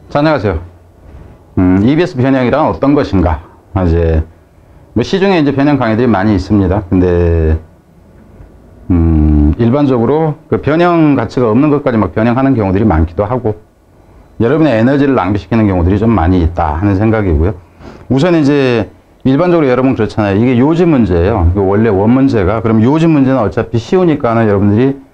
자, 안녕하세요. EBS 변형이란 어떤 것인가? 이제 뭐 시중에 이제 변형 강의들이 많이 있습니다. 근데 일반적으로 그 변형 가치가 없는 것까지 막 변형하는 경우들이 많기도 하고, 여러분의 에너지를 낭비시키는 경우들이 좀 많이 있다 하는 생각이고요. 우선 이제 일반적으로 여러분 그렇잖아요. 이게 요지 문제예요. 원래 원 문제가. 그럼 요지 문제는 어차피 쉬우니까는 여러분들이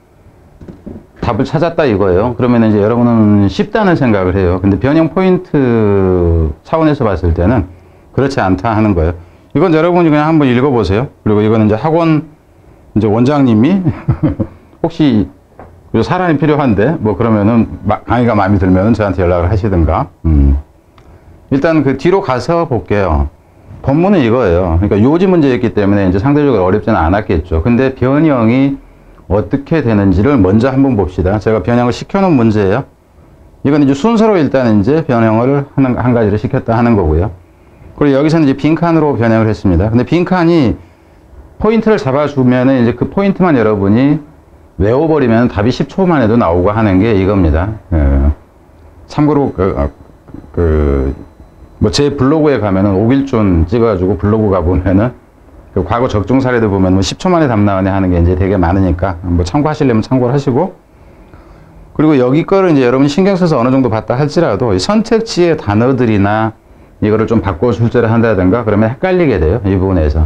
답을 찾았다 이거예요. 그러면 이제 여러분은 쉽다는 생각을 해요. 근데 변형 포인트 차원에서 봤을 때는 그렇지 않다 하는 거예요. 이건 여러분이 그냥 한번 읽어보세요. 그리고 이거는 이제 학원 이제 원장님이 혹시 사람이 필요한데 뭐 그러면은 강의가 마음에 들면은 저한테 연락을 하시든가. 일단 그 뒤로 가서 볼게요. 본문은 이거예요. 그러니까 요지 문제였기 때문에 이제 상대적으로 어렵지는 않았겠죠. 근데 변형이 어떻게 되는지를 먼저 한번 봅시다. 제가 변형을 시켜놓은 문제예요. 이건 이제 순서로 일단 이제 변형을 한 가지를 시켰다 하는 거고요. 그리고 여기서는 이제 빈칸으로 변형을 했습니다. 근데 빈칸이 포인트를 잡아주면은 이제 그 포인트만 여러분이 외워버리면 답이 10초만 해도 나오고 하는 게 이겁니다. 참고로 뭐 제 블로그에 가면은 오길존 찍어가지고 블로그 가보면은 그 과거 적중 사례들 보면 뭐 10초 만에 답 나오네 하는 게 이제 되게 많으니까 뭐 참고하시려면 참고를 하시고, 그리고 여기 거를 이제 여러분이 신경 써서 어느 정도 봤다 할지라도 이 선택지의 단어들이나 이거를 좀 바꿔 출제를 한다든가 그러면 헷갈리게 돼요. 이 부분에서.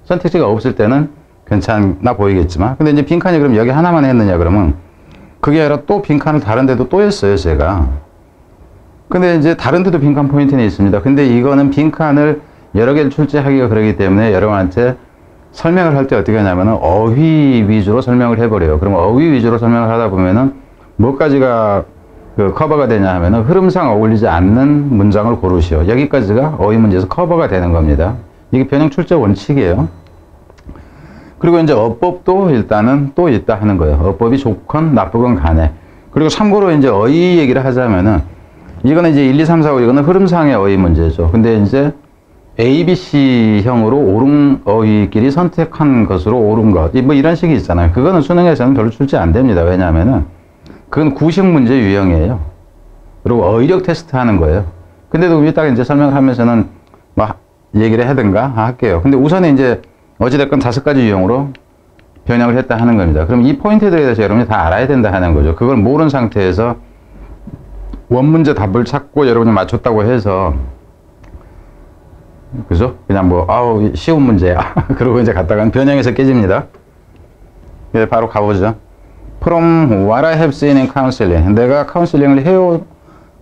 선택지가 없을 때는 괜찮아 보이겠지만, 근데 이제 빈칸이 그럼 여기 하나만 했느냐 그러면 그게 아니라 또 빈칸을 다른 데도 또 했어요, 제가. 근데 이제 다른 데도 빈칸 포인트는 있습니다. 근데 이거는 빈칸을 여러 개를 출제하기가 그러기 때문에 여러분한테 설명을 할 때 어떻게 하냐면은 어휘 위주로 설명을 해버려요. 그럼 어휘 위주로 설명을 하다 보면은 뭐까지가 그 커버가 되냐 하면은 흐름상 어울리지 않는 문장을 고르시오. 여기까지가 어휘 문제에서 커버가 되는 겁니다. 이게 변형 출제 원칙이에요. 그리고 이제 어법도 일단은 또 있다 하는 거예요. 어법이 좋건 나쁘건 간에. 그리고 참고로 이제 어휘 얘기를 하자면은 이거는 이제 1, 2, 3, 4, 5 이거는 흐름상의 어휘 문제죠. 근데 이제 A, B, C형으로 옳은 어휘끼리 선택한 것으로 옳은 것. 뭐 이런 식이 있잖아요. 그거는 수능에서는 별로 출제 안 됩니다. 왜냐하면은 그건 구식 문제 유형이에요. 그리고 어휘력 테스트 하는 거예요. 근데도 이따가 이제 설명을 하면서는 뭐 얘기를 하든가 할게요. 근데 우선은 이제 어찌됐건 5가지 유형으로 변형을 했다 하는 겁니다. 그럼 이 포인트들에 대해서 여러분이 다 알아야 된다 하는 거죠. 그걸 모르는 상태에서 원문제 답을 찾고 여러분이 맞췄다고 해서, 그죠? 그냥 뭐, 아우, 쉬운 문제야. 그러고 이제 갔다가는 변형에서 깨집니다. 예, 바로 가보죠. From what I have seen in counseling. 내가 카운슬링을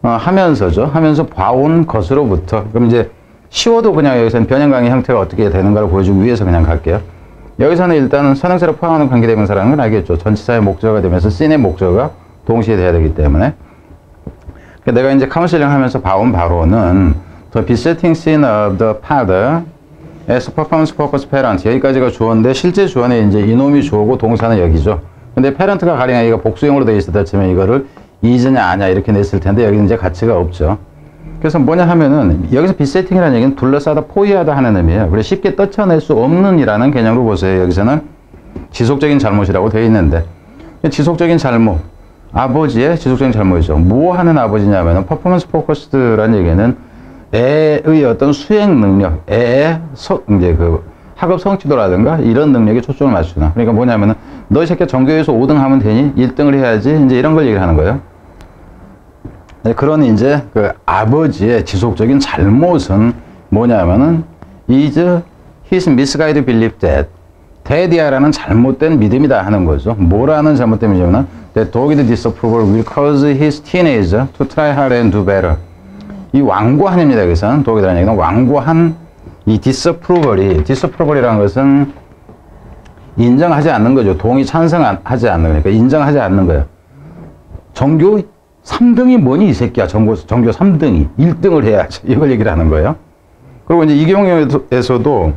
하면서죠. 하면서 봐온 것으로부터. 그럼 이제 쉬워도 그냥 여기서는 변형 강의 형태가 어떻게 되는가를 보여주기 위해서 그냥 갈게요. 여기서는 일단은 선행사를 포함하는 관계대명사라는 건 알겠죠. 전치사의 목적어가 되면서 씬의 목적어가 동시에 돼야 되기 때문에. 내가 이제 카운슬링 하면서 봐온 바로는 The besetting sin of the father as performance focused parent. 여기까지가 주어인데 실제 주어는 이제 이놈이 주어고 동사는 여기죠. 근데 parent가 가령 여기가 복수형으로 되어 있었다 치면 이거를 is냐 아냐 이렇게 냈을 텐데 여기는 이제 가치가 없죠. 그래서 뭐냐 하면은 여기서 besetting이라는 얘기는 둘러싸다 포위하다 하는 의미예요. 그래서 쉽게 떨쳐낼 수 없는 이라는 개념으로 보세요. 여기서는 지속적인 잘못이라고 되어 있는데, 지속적인 잘못, 아버지의 지속적인 잘못이죠. 뭐 하는 아버지냐면은 퍼포먼스 포커스드라는 얘기는 애의 어떤 수행 능력, 애의 이제 그 학업 성취도라든가 이런 능력에 초점을 맞추나. 그러니까 뭐냐면은 너 이 새끼 전교에서 5등 하면 되니? 1등을 해야지. 이제 이런 걸 얘기를 하는 거예요. 그런 이제 그 아버지의 지속적인 잘못은 뭐냐면은 is his misguided belief that daddy야라는 잘못된 믿음이다 하는 거죠. 뭐라는 잘못된 믿음이냐면 that dogged disapproval will cause his teenager to try hard and do better. 이 완고한입니다. 여기서는 dogged라는 얘기는 완고한 이 disapproval이라는 것은 인정하지 않는 거죠. 동의 찬성하지 않는 거니까 인정하지 않는 거예요. 전교 3등이 뭐니 이 새끼야. 전교 3등이 1등을 해야지. 이걸 얘기를 하는 거예요. 그리고 이제 이 경우에서도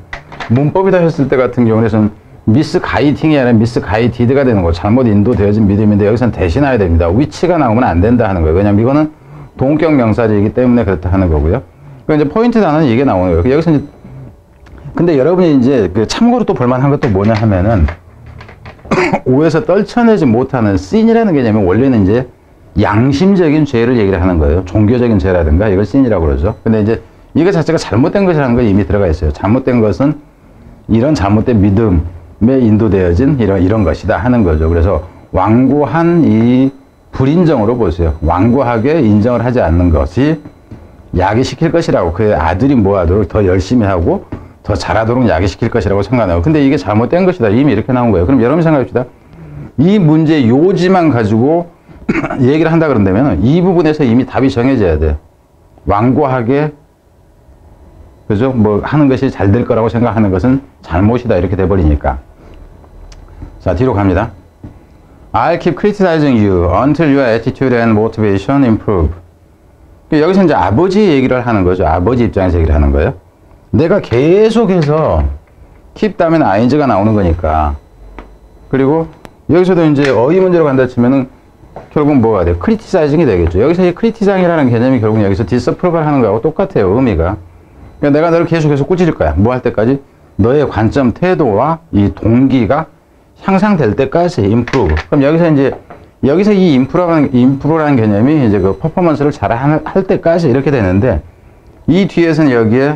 문법이다 했을 때 같은 경우에는 미스가이딩이 아니라 미스가이디드가 되는 거예요. 잘못 인도되어진 믿음인데 여기서는 대신해야 됩니다. 위치가 나오면 안 된다 하는 거예요. 왜냐면 이거는 동격 명사이기 때문에 그렇다 하는 거고요. 그러니까 이제 포인트 단어는 이게 나오는 거예요. 여기서 이제 근데 여러분이 이제 그 참고로 또 볼만한 것도 뭐냐 하면은 오에서 떨쳐내지 못하는 씬이라는 개념이 원래는 이제 양심적인 죄를 얘기를 하는 거예요. 종교적인 죄라든가 이걸 신이라고 그러죠. 근데 이제 이거 자체가 잘못된 것이라는 거 이미 들어가 있어요. 잘못된 것은 이런 잘못된 믿음에 인도되어진 이런 것이다 하는 거죠. 그래서 완고한 이 불인정으로 보세요. 완고하게 인정을 하지 않는 것이 야기시킬 것이라고, 그의 아들이 뭐하도록 더 열심히 하고 더 잘하도록 야기시킬 것이라고 생각해요. 근데 이게 잘못된 것이다. 이미 이렇게 나온 거예요. 그럼 여러분 생각합시다. 이 문제 요지만 가지고 얘기를 한다 그런다면 이 부분에서 이미 답이 정해져야 돼요. 완고하게, 그죠? 뭐 하는 것이 잘 될 거라고 생각하는 것은 잘못이다. 이렇게 돼버리니까. 자, 뒤로 갑니다. I'll keep criticizing you until your attitude and motivation improve. 여기서 이제 아버지 얘기를 하는 거죠. 아버지 입장에서 얘기를 하는 거예요. 내가 계속해서 keep 다음에는 ing가 나오는 거니까. 그리고 여기서도 이제 어휘 문제로 간다 치면은 결국 뭐가 돼요? criticizing이 되겠죠. 여기서 이 criticizing이라는 개념이 결국 여기서 disapproval 하는 거하고 똑같아요. 의미가. 그러니까 내가 너를 계속해서 꾸짖을 거야. 뭐 할 때까지? 너의 관점, 태도와 이 동기가 향상될 때까지 improve. 그럼 여기서 이 improve라는 개념이 이제 그 퍼포먼스를 잘 할 때까지 이렇게 되는데, 이 뒤에서는 여기에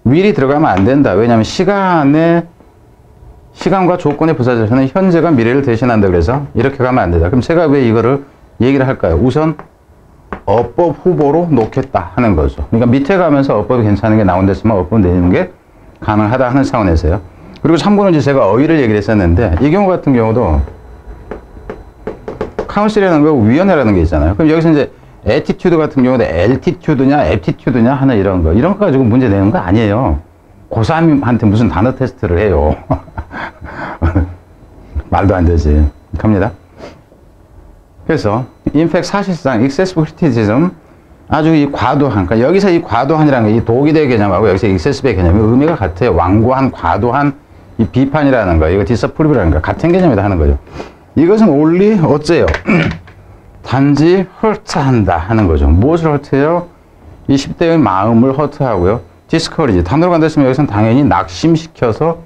will이 들어가면 안 된다. 왜냐하면 시간과 조건의 부사절에서는 현재가 미래를 대신한다. 그래서 이렇게 가면 안 된다. 그럼 제가 왜 이거를 얘기를 할까요? 우선 어법 후보로 놓겠다 하는 거죠. 그러니까 밑에 가면서 어법이 괜찮은 게 나온 데서만 어법 내는 게 가능하다 하는 차원에서요. 그리고 참고로 이제 제가 어휘를 얘기를 했었는데, 이 경우 같은 경우도 카운슬이라는 거 위원회라는 게 있잖아요. 그럼 여기서 이제 attitude 같은 경우도 altitude냐 aptitude냐 하는 이런 거 가지고 문제 내는 거 아니에요. 고3한테 무슨 단어 테스트를 해요. 말도 안 되지. 갑니다. 그래서 in fact 사실상 excessive criticism, 아주 이 과도한, 그러니까 여기서 이 과도한이라는 게 이 독일의 개념하고 여기서 excessive의 개념이 의미가 같아요. 완고한, 과도한 이 비판이라는 거, 이거 disapprove라는 거 같은 개념이다 하는 거죠. 이것은 only 어째요? 단지 hurt한다 하는 거죠. 무엇을 hurt해요? 이 10대의 마음을 hurt하고요. discourage, 단어로 간다면 여기서는 당연히 낙심시켜서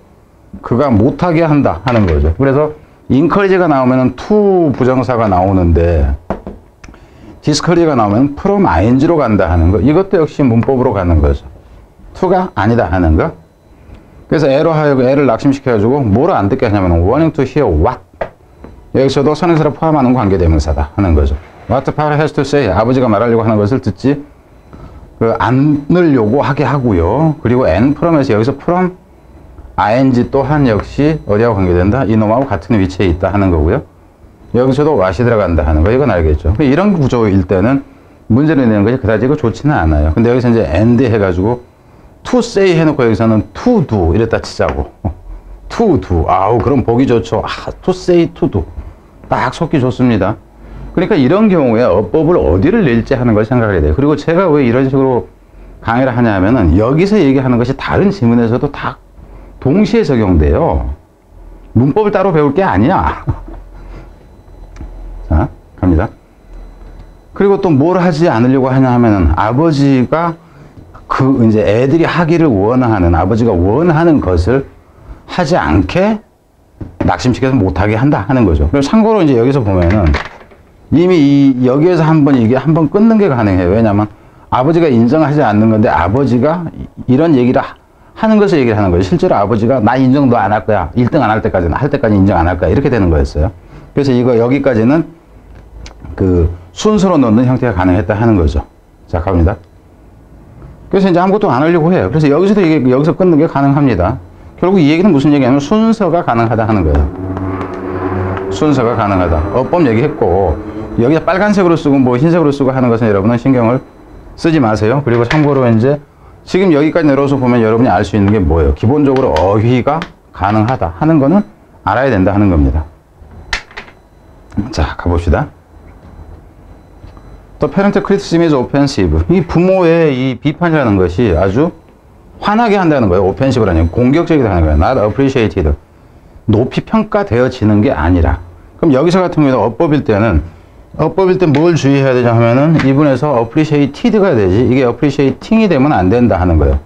그가 못하게 한다 하는 거죠. 그래서 encourage가 나오면은 to 부정사가 나오는데, discourage가 나오면 from ing로 간다 하는 거. 이것도 역시 문법으로 가는 거죠. to가 아니다 하는 거. 그래서 애를 낙심시켜가지고 뭐를 안 듣게 하냐면 wanting to hear what. 여기서도 선행사를 포함하는 관계대명사다 하는 거죠. What the father has to say. 아버지가 말하려고 하는 것을 듣지 않으려고 하게 하고요. 그리고 and from에서 여기서 from ing 또한 역시 어디하고 관계된다? 이놈하고 같은 위치에 있다 하는 거고요. 여기서도 what이 들어간다 하는 거, 이건 알겠죠. 이런 구조일 때는 문제를 내는 것이 그다지 좋지는 않아요. 근데 여기서 이제 and 해가지고 to say 해놓고 여기서는 to do 이랬다 치자고. to do. 아우, 그럼 보기 좋죠. to say, to do. 딱 속기 좋습니다. 그러니까 이런 경우에 어법을 어디를 낼지 하는 걸 생각해야 돼요. 그리고 제가 왜 이런 식으로 강의를 하냐면은 여기서 얘기하는 것이 다른 지문에서도 다 동시에 적용돼요. 문법을 따로 배울 게 아니야. 자, 갑니다. 그리고 또 뭘 하지 않으려고 하냐 하면은 아버지가 이제 애들이 하기를 원하는, 아버지가 원하는 것을 하지 않게 낙심시켜서 못하게 한다 하는 거죠. 그리고 참고로 이제 여기서 보면은 이미 여기에서 이게 한번 끊는 게 가능해요. 왜냐면 아버지가 인정하지 않는 건데 아버지가 이런 얘기를 하는 것을 얘기를 하는 거예요. 실제로 아버지가 나 인정 너 안 할 거야. 1등 안 할 때까지는, 할 때까지 인정 안 할 거야. 이렇게 되는 거였어요. 그래서 여기까지는 그 순서로 넣는 형태가 가능했다 하는 거죠. 자, 갑니다. 그래서 이제 아무것도 안 하려고 해요. 그래서 여기서 끊는 게 가능합니다. 결국 이 얘기는 무슨 얘기냐면 순서가 가능하다 하는 거예요. 순서가 가능하다. 어법 얘기했고, 여기서 빨간색으로 쓰고 뭐 흰색으로 쓰고 하는 것은 여러분은 신경을 쓰지 마세요. 그리고 참고로 이제 지금 여기까지 내려와서 보면 여러분이 알 수 있는 게 뭐예요? 기본적으로 어휘가 가능하다 하는 거는 알아야 된다 하는 겁니다. 자, 가봅시다. The parental criticism is offensive. 이 부모의 이 비판이라는 것이 아주 화나게 한다는 거예요. offensive라는 공격적이다 하는 거예요. Not appreciated. 높이 평가되어지는 게 아니라. 그럼 여기서 같은 경우는 어법일 때 뭘 주의해야 되냐 하면은 이분에서 appreciated가 되지, 이게 appreciating이 되면 안 된다 하는 거예요.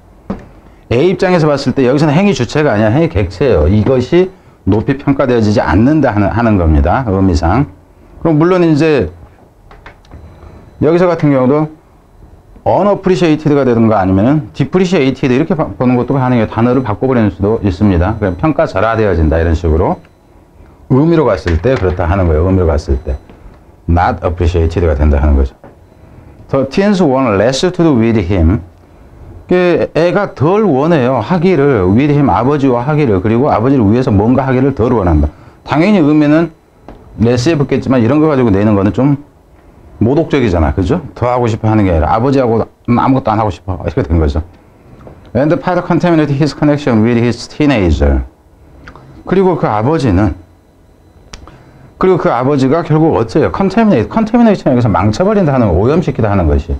A 입장에서 봤을 때 여기서는 행위 주체가 아니라 행위 객체예요. 이것이 높이 평가되어지지 않는다 하는 겁니다. 의미상. 그럼 물론 이제 여기서 같은 경우도 unappreciated가 되든가 아니면 depreciated 이렇게 보는 것도 가능해요. 단어를 바꿔버리는 수도 있습니다. 그럼 평가절하되어진다 이런 식으로 의미로 갔을 때 그렇다 하는 거예요. 의미로 갔을 때 not appreciated가 된다 하는 거죠. The teens want less to do with him. 애가 덜 원해요. 하기를 with him 아버지와 하기를 그리고 아버지를 위해서 뭔가 하기를 덜 원한다. 당연히 의미는 less에 붙겠지만 이런 거 가지고 내는 거는 좀 모독적이잖아. 그죠? 더 하고 싶어 하는 게 아니라 아버지하고 아무것도 안 하고 싶어. 이렇게 된 거죠. And the father contaminated his connection with his teenager. 그리고 그 아버지가 결국 어째요? contamination 여기서 망쳐버린다 하는 거, 오염시키다 하는 것이.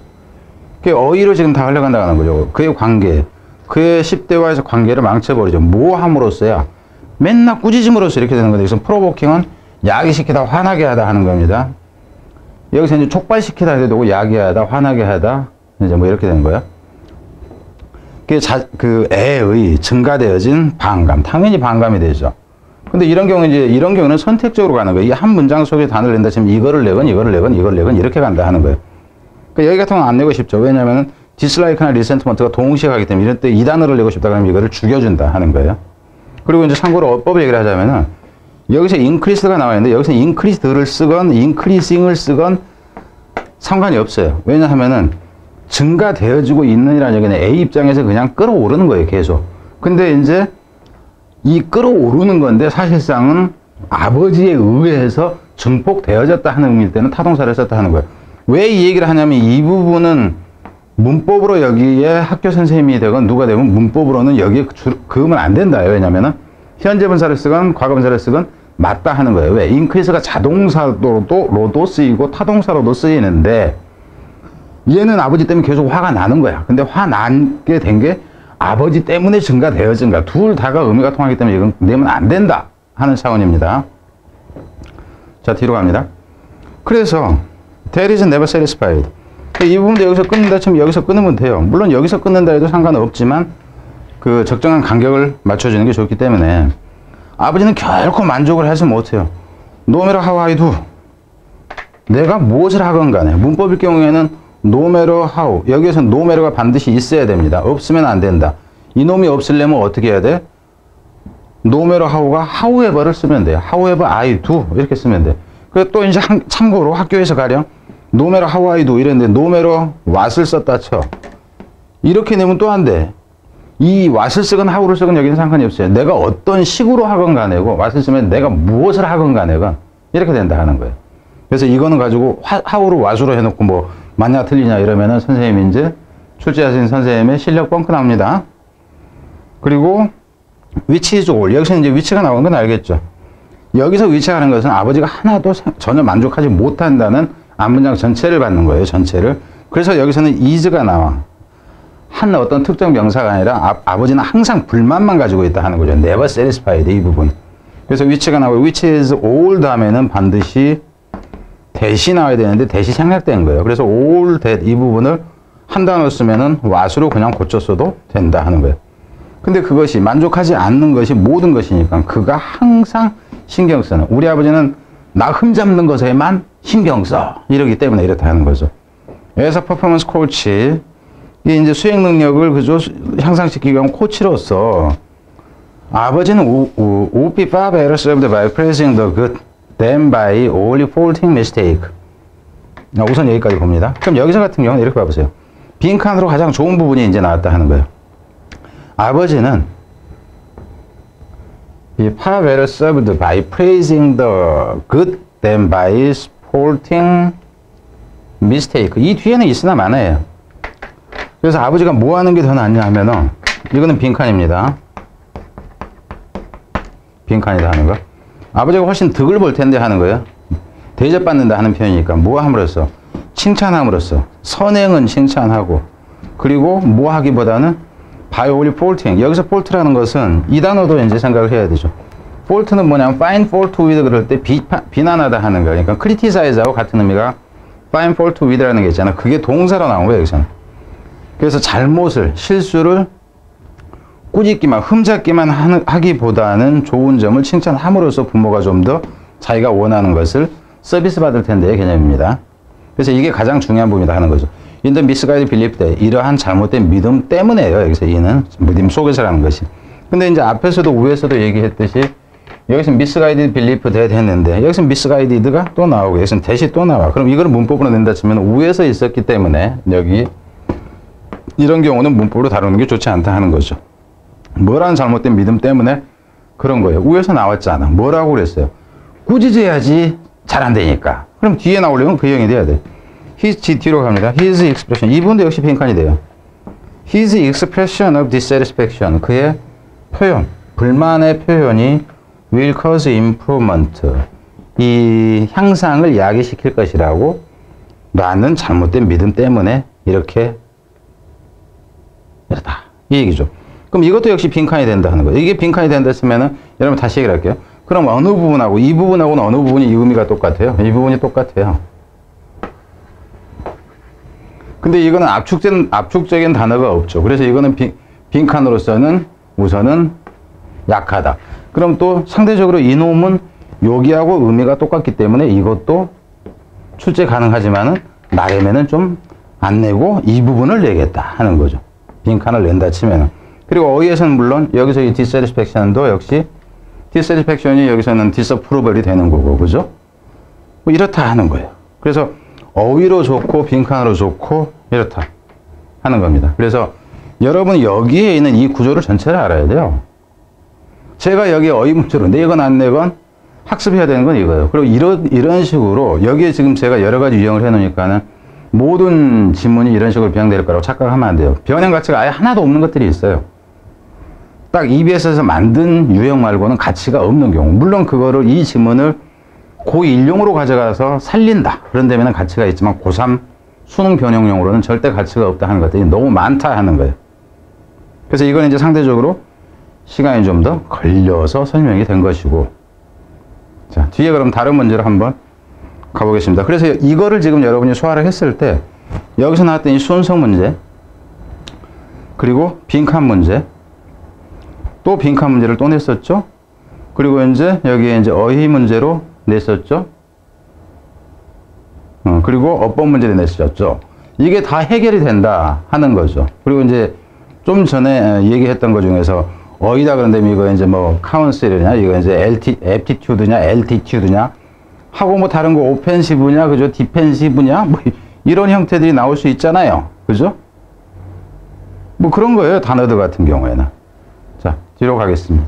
그게 어휘로 지금 다 흘러간다 하는 거죠. 그의 관계, 그의 10대와의 관계를 망쳐버리죠. 뭐 함으로써야? 맨날 꾸짖음으로써 이렇게 되는 거죠. 그래서 프로보킹은 야기시키다, 화나게 하다 하는 겁니다. 여기서 이제 촉발시키다 해도 되고, 야기하다, 화나게 하다, 이제 뭐 이렇게 되는 거예요. 그 애의 증가되어진 반감, 당연히 반감이 되죠. 근데 이런 경우는 선택적으로 가는 거예요. 이 한 문장 속에 단어를 낸다 치면 이거를 내건 이렇게 간다 하는 거예요. 그러니까 여기 같은 건 안 내고 싶죠. 왜냐면은 dislike나 resentment가 동시에 가기 때문에 이럴 때 이 단어를 내고 싶다 그러면 이거를 죽여준다 하는 거예요. 그리고 이제 참고로 어법 얘기를 하자면은 여기서 increase가 나와 있는데 여기서 increased를 쓰건 increasing을 쓰건 상관이 없어요. 왜냐하면은 증가되어지고 있는이라는 얘기는 A 입장에서 그냥 끌어오르는 거예요. 계속. 근데 이제 이 끌어오르는 건데 사실상은 아버지에 의해서 증폭되어졌다 하는 의미일 때는 타동사를 썼다 하는 거예요. 왜 이 얘기를 하냐면 이 부분은 문법으로 여기에 학교 선생님이 되건 누가 되건 문법으로는 여기에 그으면 안 된다. 왜냐면은 현재 분사를 쓰건 과거 분사를 쓰건 맞다 하는 거예요. 왜? increase가 자동사로도 쓰이고 타동사로도 쓰이는데 얘는 아버지 때문에 계속 화가 나는 거야. 근데 화 나게 된 게 아버지 때문에 증가되어진 거야. 둘 다가 의미가 통하기 때문에 이건 내면 안 된다 하는 차원입니다. 자, 뒤로 갑니다. 그래서 that is never satisfied. 이 부분도 여기서 끊는다 치면 여기서 끊으면 돼요. 물론 여기서 끊는다 해도 상관은 없지만 그 적정한 간격을 맞춰주는 게 좋기 때문에 아버지는 결코 만족을 하지 못해요. No matter how I do. 내가 무엇을 하건 간에 문법일 경우에는 no matter how. 여기에서 no matter가 반드시 있어야 됩니다. 없으면 안 된다. 이놈이 없으려면 어떻게 해야 돼? no matter how가 however를 쓰면 돼요. however I do 이렇게 쓰면 돼. 그리고 또 이제 참고로 학교에서 가령 no matter how I do 이랬는데 no matter what을 썼다 쳐. 이렇게 내면 또 안 돼. 이 what을 쓰건 how를 쓰건 여기는 상관이 없어요. 내가 어떤 식으로 하건 간에고 what을 쓰면 내가 무엇을 하건 간에건 이렇게 된다 하는 거예요. 그래서 이거는 가지고 how로 what으로 해놓고 뭐 맞냐 틀리냐 이러면은 선생님이 이제 출제하신 선생님의 실력 뻥크 나옵니다. 그리고 which is all. 여기서 이제 which가 나오는 건 알겠죠. 여기서 which가 하는 것은 아버지가 하나도 전혀 만족하지 못한다는 앞문장 전체를 받는 거예요. 전체를. 그래서 여기서는 is가 나와. 한 어떤 특정 명사가 아니라 아버지는 항상 불만만 가지고 있다 하는 거죠. never satisfied 이 부분. 그래서 which가 나오고 which is all 다음에는 반드시 that이 나와야 되는데 that이 생략된 거예요. 그래서 all that 이 부분을 한 단어 쓰면은 what으로 그냥 고쳤어도 된다 하는 거예요. 근데 그것이 만족하지 않는 것이 모든 것이니까 그가 항상 신경 쓰는 우리 아버지는 나 흠잡는 것에만 신경 써 이러기 때문에 이렇다 하는 거죠. 여기서 퍼포먼스 코치 이게 이제 수행 능력을 그저 향상시키기 위한 코치로서 아버지는 would be far better served by praising the good than by only faulting mistake. 우선 여기까지 봅니다. 그럼 여기서 같은 경우는 이렇게 봐보세요. 빈칸으로 가장 좋은 부분이 이제 나왔다 하는 거예요. 아버지는 far better served by praising the good than by faulting mistake. 이 뒤에는 있으나 마나예요. 그래서 아버지가 뭐 하는 게 더 낫냐 하면은 이거는 빈칸입니다. 빈칸이다 하는 거. 아버지가 훨씬 득을 볼 텐데 하는 거예요. 대접받는다 하는 표현이니까 뭐 함으로써? 칭찬함으로써. 선행은 칭찬하고 그리고 뭐 하기보다는 by only faulting. 여기서 fault라는 것은 이 단어도 이제 생각을 해야 되죠. fault는 뭐냐면 find fault with 그럴 때 비난하다 하는 거예요. 그러니까 criticize하고 같은 의미가 find fault with라는 게 있잖아. 그게 동사로 나온 거예요, 여기서는. 그래서 잘못을, 실수를 꾸짖기만, 흠잡기만 하기보다는 좋은 점을 칭찬함으로써 부모가 좀 더 자기가 원하는 것을 서비스 받을 텐데의 개념입니다. 그래서 이게 가장 중요한 부분이다 하는 거죠. In the misguided belief 때 이러한 잘못된 믿음 때문에요. 여기서 이는 믿음 속에서라는 것이. 근데 이제 앞에서도 위에서도 얘기했듯이 여기서 misguided belief that 했는데 여기서 misguided가 또 나오고 여기서 that이 또 나와. 그럼 이걸 문법으로 낸다 치면 위에서 있었기 때문에 여기 이런 경우는 문법으로 다루는 게 좋지 않다 하는 거죠. 뭐라는 잘못된 믿음 때문에 그런 거예요. 위에서 나왔잖아. 뭐라고 그랬어요? 꾸짖어야지 잘 안 되니까. 그럼 뒤에 나오려면 그 형이 돼야 돼. his 뒤로 갑니다. his expression. 이분도 역시 빈칸이 돼요. his expression of dissatisfaction. 그의 표현, 불만의 표현이 will cause improvement. 이 향상을 야기시킬 것이라고 라는 잘못된 믿음 때문에 이렇게 이렇다. 이 얘기죠. 그럼 이것도 역시 빈칸이 된다 하는 거예요. 이게 빈칸이 된다 했으면은 여러분 다시 얘기를 할게요. 그럼 어느 부분하고 이 부분하고는 어느 부분이 의미가 똑같아요? 이 부분이 똑같아요. 근데 이거는 압축적인 단어가 없죠. 그래서 이거는 빈칸으로서는 우선은 약하다. 그럼 또 상대적으로 이놈은 여기하고 의미가 똑같기 때문에 이것도 출제 가능하지만은 나름에는 좀 안 내고 이 부분을 내겠다 하는 거죠. 빈칸을 낸다 치면은. 그리고 어휘에서는 물론 여기서 이 dissatisfaction도 역시 dissatisfaction이 여기서는 disapproval이 되는 거고, 그죠? 뭐 이렇다 하는 거예요. 그래서 어휘로 좋고 빈칸으로 좋고 이렇다 하는 겁니다. 그래서 여러분 여기에 있는 이 구조를 전체를 알아야 돼요. 제가 여기 어휘 문제로 내건 안 내건 학습해야 되는 건 이거예요. 그리고 이런 식으로 여기에 지금 제가 여러 가지 유형을 해 놓으니까는 모든 지문이 이런 식으로 변형될 거라고 착각하면 안 돼요. 변형 가치가 아예 하나도 없는 것들이 있어요. 딱 EBS에서 만든 유형 말고는 가치가 없는 경우. 물론 그거를 이 지문을 고1용으로 가져가서 살린다. 그런 데면은 가치가 있지만 고3 수능 변형용으로는 절대 가치가 없다 하는 것들이 너무 많다 하는 거예요. 그래서 이건 이제 상대적으로 시간이 좀 더 걸려서 설명이 된 것이고. 자, 뒤에 그럼 다른 문제를 한번 가보겠습니다. 그래서 이거를 지금 여러분이 소화를 했을 때 여기서 나왔던 이 순서 문제 그리고 빈칸 문제 또 빈칸 문제를 또 냈었죠. 그리고 이제 여기에 이제 어휘 문제로 냈었죠. 그리고 어법 문제를 냈었죠. 이게 다 해결이 된다 하는 거죠. 그리고 이제 좀 전에 얘기했던 것 중에서 어휘다 그런데 이거 이제 뭐 카운슬이냐 이거 이제 애티튜드냐 엘티튜드냐 하고 뭐 다른 거 오펜시브냐 그죠 디펜시브냐 뭐 이런 형태들이 나올 수 있잖아요. 그죠? 뭐 그런 거예요. 단어들 같은 경우에는. 자, 뒤로 가겠습니다.